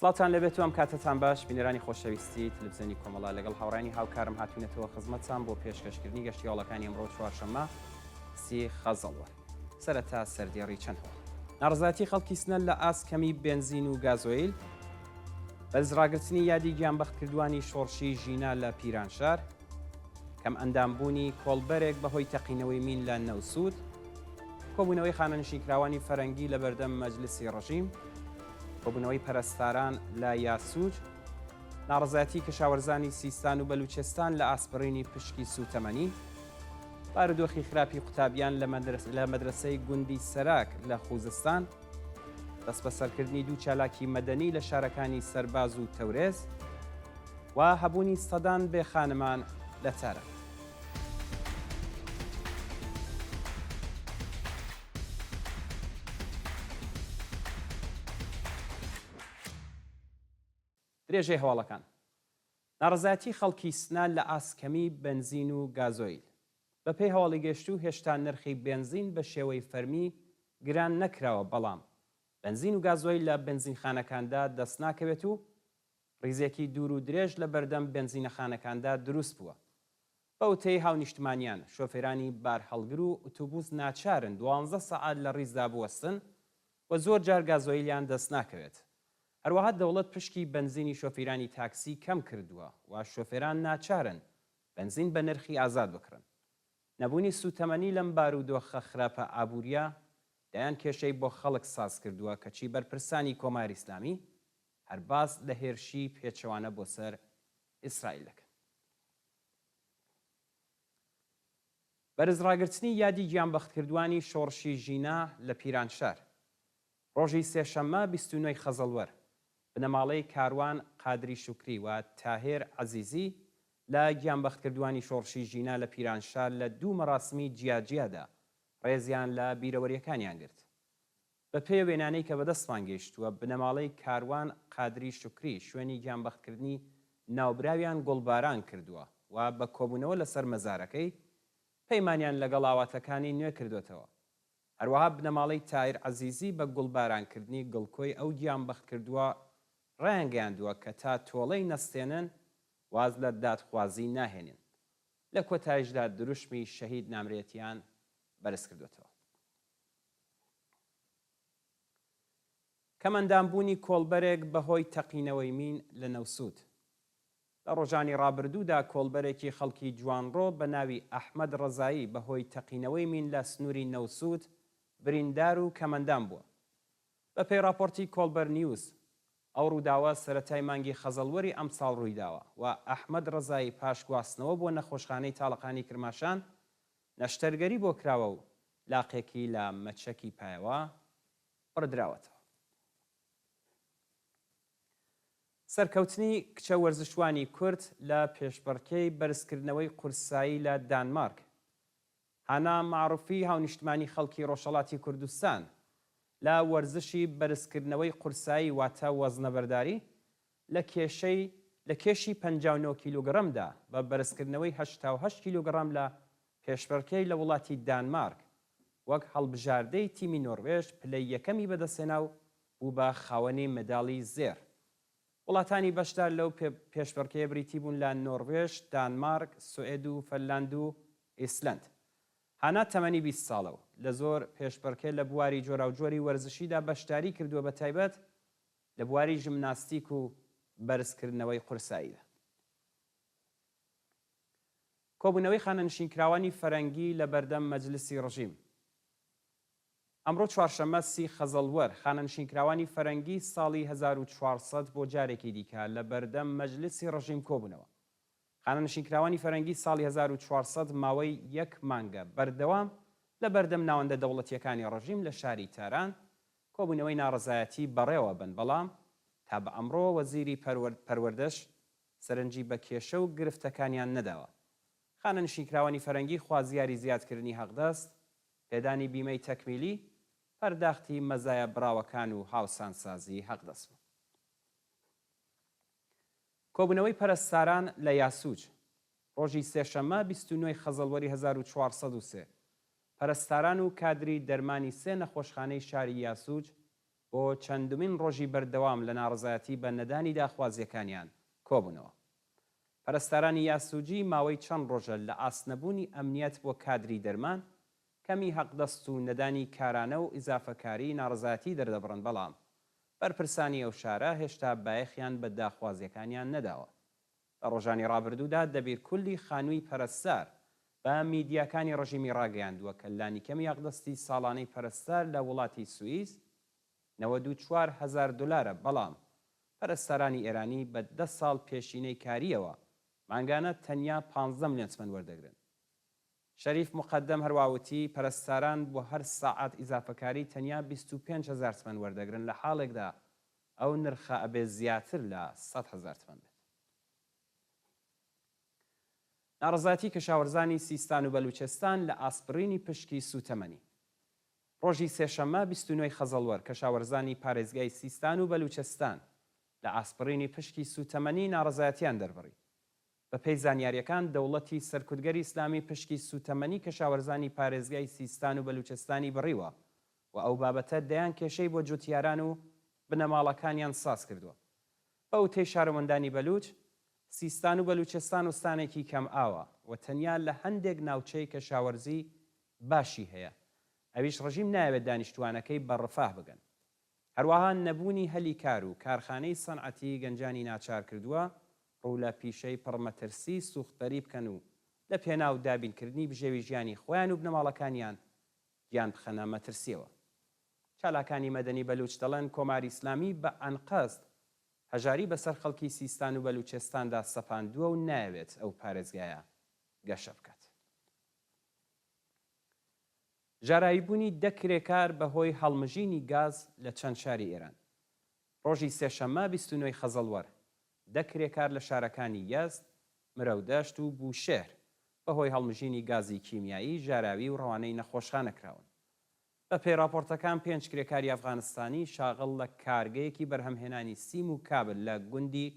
سڵاتان لەبێت ئەم کاتتان باش بینەرانی خۆشەویستی تلڤیزیۆنی کۆمەڵا لەگەڵ هاوڕانی هاوکارم هاتوونەتەوە خزمەتتان بۆ پێشکەشکردنی گەشتیاڵەکانی ئەمڕۆ چوارشەممە سی خەزەڵوە سەرەتا سەردێڕی چەند هۆڵ ناڕزاتی خەڵکی سنەر لە ئاسکەمی بنزین و گازۆیل بەرزڕاگرتنی یادی گیانبەختکردوانی شۆڕشی ژینا لە پیرانشار کەم ئەندامبوونی کۆڵبەرێک بەهۆی تەقینەوەی مین لە نەوسود کۆبوونەوەی خانەنشینکراوانی فەرەنگی لە بەردەم مەجلسی ڕەژیم کۆبوونەوەی پەرستاران لە یاسووج ناڕزایەتی کەشاوەرزانی سیستان و بەلوچستان لە ئاسپڕینی پشکی سوتەمەنی بارودۆخی خراپی قوتابیان لە مەدرسەی گوندی سەراک لە خوزستان دەست بەسەرکردنی دوو چالاکی مەدەنی لە شارەکانی سەرباز و تەورێز و هەبوونی سەدان بێ خانمان لە تارە. درێژەی هەواڵەکان ناڕزایەتی خەڵکی سنان لە ئاسکەمی بنزین و گازۆیل بەپێی هەواڵی گەشت و هێشتا نرخی بنزین بە شێوەی فەرمی گران نەکراوە بەڵام بنزین و گازۆیل لە بنزینخانەکاندا دەست ناکەوێت و ڕیزێکی دوور و درێژ لە بەردەم بنزینەخانەکاندا دروست بووە. بەوتەی هاونیشتمانیان شۆفێرانی بار هەڵگر و ئۆتۆبوس ناچارن 12 سەعات لە ڕیزدا بوەستن و زۆر جار گازۆیلیان دەست ناکەوێت. هەروەها دەوڵەت پشکی بنزینی شۆفێرانی تاکسی کەم کردووە و شۆفێران ناچارن بنزین بە نرخی ئازاد بکڕن. نەبوونی سوتەمەنی لەم بارودۆخە خراپە ئابووریە دایان کێشەی بۆ خەڵک ساز کردووە کەچی بەرپرسانی کۆماری ئیسلامی هەرباز لە هێرشی پێچەوانە بۆ سەر ئیسرائیل دەکەن. بەرزڕاگرتنی یادی گیانبەختکردوانی شۆڕشی ژینا لە پیرانشار ڕۆژی سێشەممە 29 خەزەڵوەر بنەماڵەی کاروان قادری شوکری و تاهێر عەزیزی لە گیانبەختکردوانی شۆڕشی ژینا لە پیرانشار لە دوو مەراسمی جیاجیادا ڕێزیان لە بیرەوەریەکانیان گرت. بە پێی وێنانەی کە بەدەستمان گەیشتووە بنەماڵەی کاروان قادری شوکری شوێنی گیانبەختکردنی ناوبراویان گوڵباران کردووە و بە کۆبوونەوە لەسەر مەزارەکەی پەیمانیان لەگەڵ ئاواتەکانی نوێ کردوێتەوە. هەروەها بنەماڵەی تاهیر عەزیزی بە گوڵبارانکردنی گڵکۆی ئەو گیانبەخت کردووە ڕایانگەیاندووە کە تا تۆڵەی نەستێنن واز لە دادخوازی ناهێنن. لە کۆتاییشدا دروشمی شەهید نامرێتیان بەرز کردوێتەوە. کەمەندامبوونی کۆڵبەرێک بەهۆی تەقینەوەی مین لە نەوسود لە ڕۆژانی ڕابردوودا کۆڵبەرێکی خەڵکی جوانڕۆ بە ناوی ئەحمەد ڕەزایی بەهۆی تەقینەوەی مین لە سنووری نەوسود بریندار و کەمەندام بووە. بە پێی راپۆرتی کۆڵبەر نیوز ئەو ڕووداوە سەرەتای مانگی خەزەڵوەری ئەم ساڵ ڕوویداوە و ئەحمەد ڕەزایی پاش گواستنەوە بۆ نەخۆشخانەی تاڵەقانی کرماشان نەشتەرگەری بۆ کراوە و لاقێکی لە مەچەکی پایەوە بڕدراوەتەوە. سەرکەوتنی کچە وەرزشوانی کورد لە پێشبڕکێی بەرزکردنەوەی قورسایی لە دانمارک هانا معروفی هاونیشتمانی خەڵکی ڕۆژهەڵاتی کوردستان لە وەرزشی بەرزکردنەوەی قورسایی واتە وەزنەبەرداری لە کێشی 59 کیلوگرمدا بە بەرزکردنەوەی 88 کیلوگرام لە پێشبڕکەی لە وڵاتی دانمارک وەک هەڵبژاردەی تیمی نۆروێژ پلەی یەکەمی بەدەستێنا و بوو بە خاوەنی مەداڵی زێر. وڵاتانی بەشدار لەو پێشبڕکەیە بریتی بوون لە نۆروێژ، دانمارک، سوئێد و فەنلاند و ئیسلەند. هانا تەمەنی 20 ساڵە و لە زۆر پێشبڕکێ لە بواری جۆراوجۆری وەرزشیدا بەشداری کردووە بە تایبەت لە بواری ژمناستیک و بەرزکردنەوەی قورساییدا. کۆبوونەوەی خانەنشینکراوانی فەرەنگی لە بەردەم مەجلسی ڕەژیم ئەمڕۆ چوارشەممە 30 خەزەڵوەر خانەنشینکراوانی فەرەنگی ساڵی 1400 بۆ جارێکی دیکە لە بەردەم مەجلسی ڕەژیم کۆبوونەوە. خانەنشینکراوانی فەرەنگی ساڵی 1400 ماوەی یەک مانگە بەردەوام لە بەردەم ناوەندە دەوڵەتیەکانی ڕەژیم لە شاری تاران کۆبوونەوەی ناڕزایەتی بەڕێوە بن بەڵام تا بە ئەمڕۆ وەزیری پەروەردەش سەرنجی بە کێشە و گرفتەکانیان نەداوە. خانەنشینکراوانی فەرەنگی خوازیاری زیادکردنی حەقدەست، پێدانی بیمەی تەکمیلی، پەرداختی مەزایە براوەکان و هاوسانسازی حەقدەست بوو. کۆبوونەوەی پەرستاران لە یاسووج ڕۆژی سێشەممە 29 خەزەڵوەری 1403 پەرستاران و کادری دەرمانی سێ نەخۆشخانەی شاری یاسووج بۆ چەندومین ڕۆژی بەردەوام لە ناڕزایەتی بە نەدانی داخوازیەکانیان کۆبوونەوە. پەرستارانی یاسوجی ماوەی چەند ڕۆژە لە ئاسنەبوونی ئەمنیەت بۆ کادری دەرمان، کەمی حەقدەست و نەدانی کارانە و ئیزافەکاری ناڕزایەتی دەردەبڕن، بەڵام بەرپرسانی ئەو شارە هێشتا بایەخیان بە داخوازیەکانیان نەداوە. لە ڕۆژانی ڕابردوودا دەبیرکولی خانووی پەرستار بە میدیاکانی ڕژیمی ڕاگەیاندووە کە لانیکەمی حەقدەستی ساڵانەی پەرستار لە وڵاتی سوئیس 94,000 دلارە، بەڵام پەرستارانی ئێرانی بە 10 ساڵ پێشینەی کاریەوە مانگانە تەنیا 15 ملیۆن چمەن وەردەگرن. شەریف مقەدەم هەرواوتی پەرستاران بۆ هەر ساعات ئیزافەکاری تەنیا 25,000 چمەن وەردەگرن، لە حاڵێکدا ئەو نرخە ئەبێ زیاتر لە 100,000 چمەن بێت. ناڕزایەتی کەشاوەرزانی سیستان و بەلوچستان لە ئاسپڕینی پشکی سوتەمەنی. ڕۆژی سێشەممە 29 خەزەڵوەر کەشاوەرزانی پارێزگای سیستان و بەلوچستان لە ئاسپڕینی پشکی سوتەمەنی ناڕزایەتیان دەربڕی. بە پێی زانیاریەکان دەوڵەتی سەرکوتگەری ئیسلامی پشکی سوتەمەنی کەشاوەرزانی پارێزگای سیستان و بەلوچستانی بڕیوە و ئەو بابەتە دەیان کێشەی بۆ جوتیاران و بنەماڵەکانیان ساز کردووە. بە وتەی شارەوەندانی بەلوچ، سیستان و بەلوچستان وستانێکی کەم ئاوە و تەنیا لە هەندێک ناوچەی کەشاوەرزی باشی هەیە، ئەویش ڕژیم نایەوێت دانیشتوانەکەی بەڕفاه بگەن. هەروەها نەبوونی هەلی کار و کارخانەی سەنعەتی گەنجانی ناچار کردووە ڕوو لە پیشەی پڕمەترسی سوختەری بکەن و لە پێناو دابینکردنی بژێوی ژیانی خۆیان و بنەماڵەکانیان گیان بخەنە مەترسیەوە. چالاکانی مەدەنی بەلوچ دەڵێن کۆماری ئیسلامی بە ئەنقەست هەژاری بەسەر خەڵکی سیستان و بەلوچستاندا سەپاندووە و نایەوێت ئەو پارێزگایە گەشە بکات. ژاراویبوونی 10 کرێکار بەهۆی هەڵمژینی گاز لە چەند شاری ئێران. ڕۆژی سێشەممە 29 خەزەڵوەر 10 کرێکار لە شارەکانی یەزد، مرەودەشت و بوشێر بەهۆی هەڵمژینی گازی کیمیایی، ژاراوی و ڕەوانەی نەخۆشخانە کراون. بە پێی راپۆرتەکان 5 کرێکاری ئەفغانستانی شاغڵ لە کارگەیەکی بەرهەمهێنانی سیم و کابل لە گوندی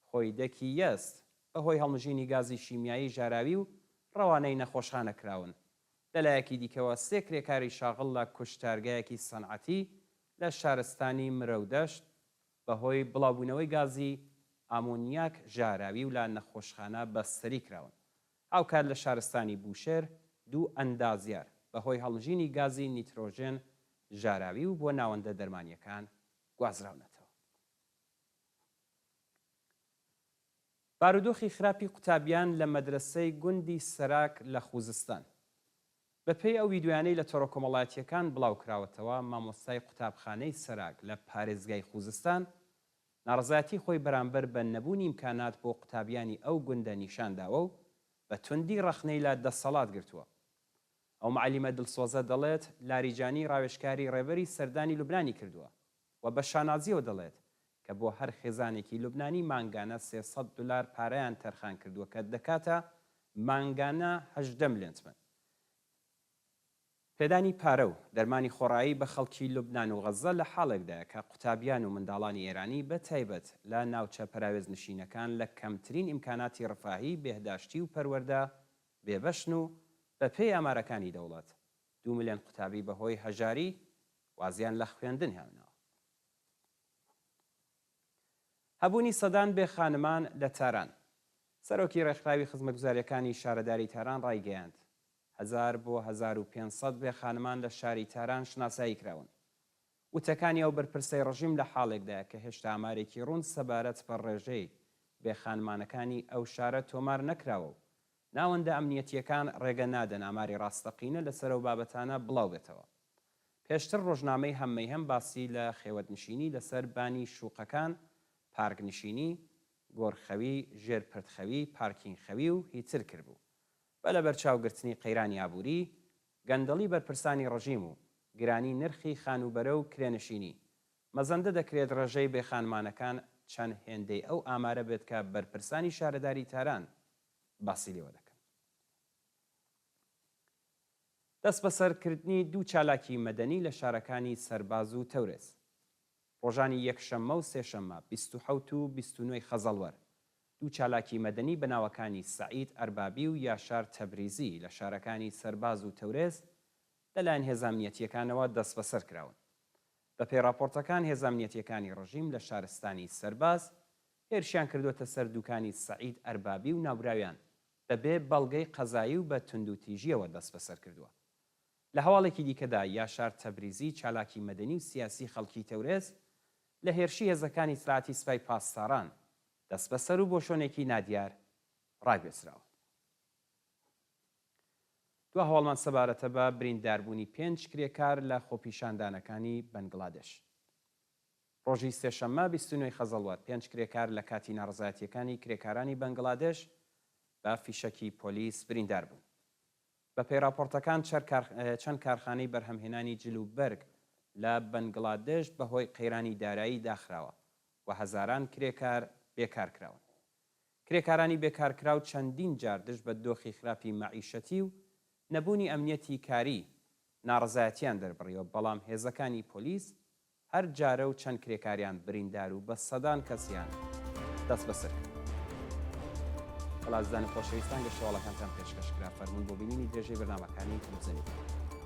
خۆیدەکی یەست بەهۆی هەڵمژینی گازی شیمیایی، ژاراوی و ڕەوانەی نەخۆشخانە کراون. لەلایەکی دیکەوە 3 کرێکاری شاغڵ لە کوشتارگایەکی سەنعەتی لە شارستانی مرەودەشت بەهۆی بڵاوبوونەوەی گازی ئامۆنیاک، ژاراوی و لە نەخۆشخانە بەستەری کراون. هاوکات لە شارستانی بوشێر 2 ئەندازیار بەهۆی هەڵمژینی گازی نیترۆژێن، ژاراوی و بۆ ناوەندە دەرمانیەکان گوازراونەتەوە. بارودۆخی خراپی قوتابیان لە مەدرسەی گوندی سەراک لە خوزستان. بەپێی ئەو ویددیویانەی لە تۆڕە کۆمەڵایەتیەکان بڵاو کراوەتەوە، مامۆستای قوتابخانەی سەراک لە پارێزگای خوزستان ناڕزایەتی خۆی بەرامبەر بە نەبوونی ئیمکانات بۆ قوتابیانی ئەو گوندە نیشانداوە و بە توندی ڕەخنەی لە دەسەڵات گرتووە. ئەو معەلیمە دڵسۆزە دەڵێت لاریجانی ڕاوێژکاری ڕێبەری سەردانی لوبنانی کردووە و بە شانازیەوە دەڵێت کە بۆ هەر خێزانێکی لوبنانی مانگانە 300 دلار پارەیان تەرخان کردووە کە دەکاتە مانگانە 18 ملیۆن چمەن. پێدانی پارە و دەرمانی خۆڕایی بە خەڵکی لوبنان و غەزە لە حاڵێکدا کە قوتابیان و منداڵانی ئێرانی بە تایبەت لە ناوچە پەراوێز نشینەکان لە کەمترین ئیمکاناتی ڕفاهی، بێهداشتی و پەروەردە بێبەشن و بە پێی ئامارەکانی دەوڵەت 2 ملیۆن قوتابی بەهۆی هەژاری وازیان لە خوێندن هێناوە. هەبوونی سەدان بێ خانمان لە تاران. سەرۆکی ڕێکخراوی خزمەتگوزاریەکانی شارەداری تاران ڕایگەیاند 1000 بۆ 1500 بێ خانمان لە شاری تاران شناسایی کراون. وتەکانی ئەو بەرپرسەی ڕژیم لە حاڵێکدا کە هێشتا ئامارێکی ڕوون سەبارەت بە ڕێژەی بێ خانمانەکانی ئەو شارە تۆمار نەکراوە و ناوەندە ئەمنیەتیەکان ڕێگە نادەن ئاماری ڕاستەقینە لەسەر ئەو بابەتانە بڵاو بێتەوە. پێشتر ڕۆژنامەی هەممەی هەم باسی لە خێوەتنشینی لەسەر بانی شوقەکان، پارکنشینی، گۆڕخەوی، ژێرپردخەوی، پارکینگخەوی و هیتر کردبوو. بە لە بەرچاوگرتنی قەیرانی ئابووری، گەندەڵی بەرپرسانی ڕژیم و گرانی نرخی خانوبەرە و کرێنشینی مەزەندە دەکرێت ڕێژەی بێخانمانەکان چەند هێندەی ئەو ئامارە بێت کە بەرپرسانی شارەداری تاران باسی لێوە دەکەن. دەست بەسەرکردنی 2 چالاکی مەدەنی لە شارەکانی سەرباز و تەورێز. ڕۆژانی یەکشەممە و سێشەممە 27 و 29 خەزەڵوەر 2 چالاکی مەدەنی بە ناوەکانی سەعید ئەربابی و یاشار تەبریزی لە شارەکانی سەرباز و تەورێز لەلایەن هێزە ئەمنیەتیەکانەوە دەست بەسەر کراون. بە پێی راپۆرتەکان هێز ئەمنیەتیەکانی ڕژیم لە شارستانی سەرباز هێرشیان کردوتە سەر دوکانی سەعید ئەربابی و ناوراویان بەبێ بەڵگەی قەزایی و بە توندوتیژیەوە دەست بەسەر کردووە. لە هەواڵێکی دیکەدا یاشار تەبریزی چالاکی مەدەنی و سیاسی خەڵکی تەورێز لە هێرشی هێزەکانی سلاتی سوپای پاسداران دەست بەسەر و بۆ شوێنێکی نادیار ڕاگوێزراوە. دو هەواڵمان سەبارەتە بە برینداربوونی 5 کرێکار لە خۆپیشاندانەکانی بەنگڵادێش. ڕۆژی سێشەممە 29 خەزەڵوار 5 کرێکار لە کاتی ناڕزایەتیەکانی کرێکارانی بەنگڵادێش بە فیشەکی پۆلیس بریندار بوون. بە پێی راپۆرتەکان چەند کارخانەی بەرهەمهێنانی جلوبەرگ لە بەنگڵادێش بەهۆی قەیرانی دارایی داخراوە و هەزاران کرێکار بێکار کراون. کرێکارانی بێکارکراو چەندین جار دژ بە دۆخی خراپی مەعیشەتی و نەبوونی ئەمنیەتی کاری ناڕزایەتیان دەربڕیەوە، بەڵام هێزەکانی پۆلیس هەر جارە و چەند کرێکاریان بریندار و بە سەدان کەسیان دەست بەسەر کرد. بەڵازدان خۆشەویستان گەشتەوەڵەکانتان پێشکەشکرا فەرمون بۆ بینینی درێژەی بەرنامەکانی تەلەڤیزیۆنی.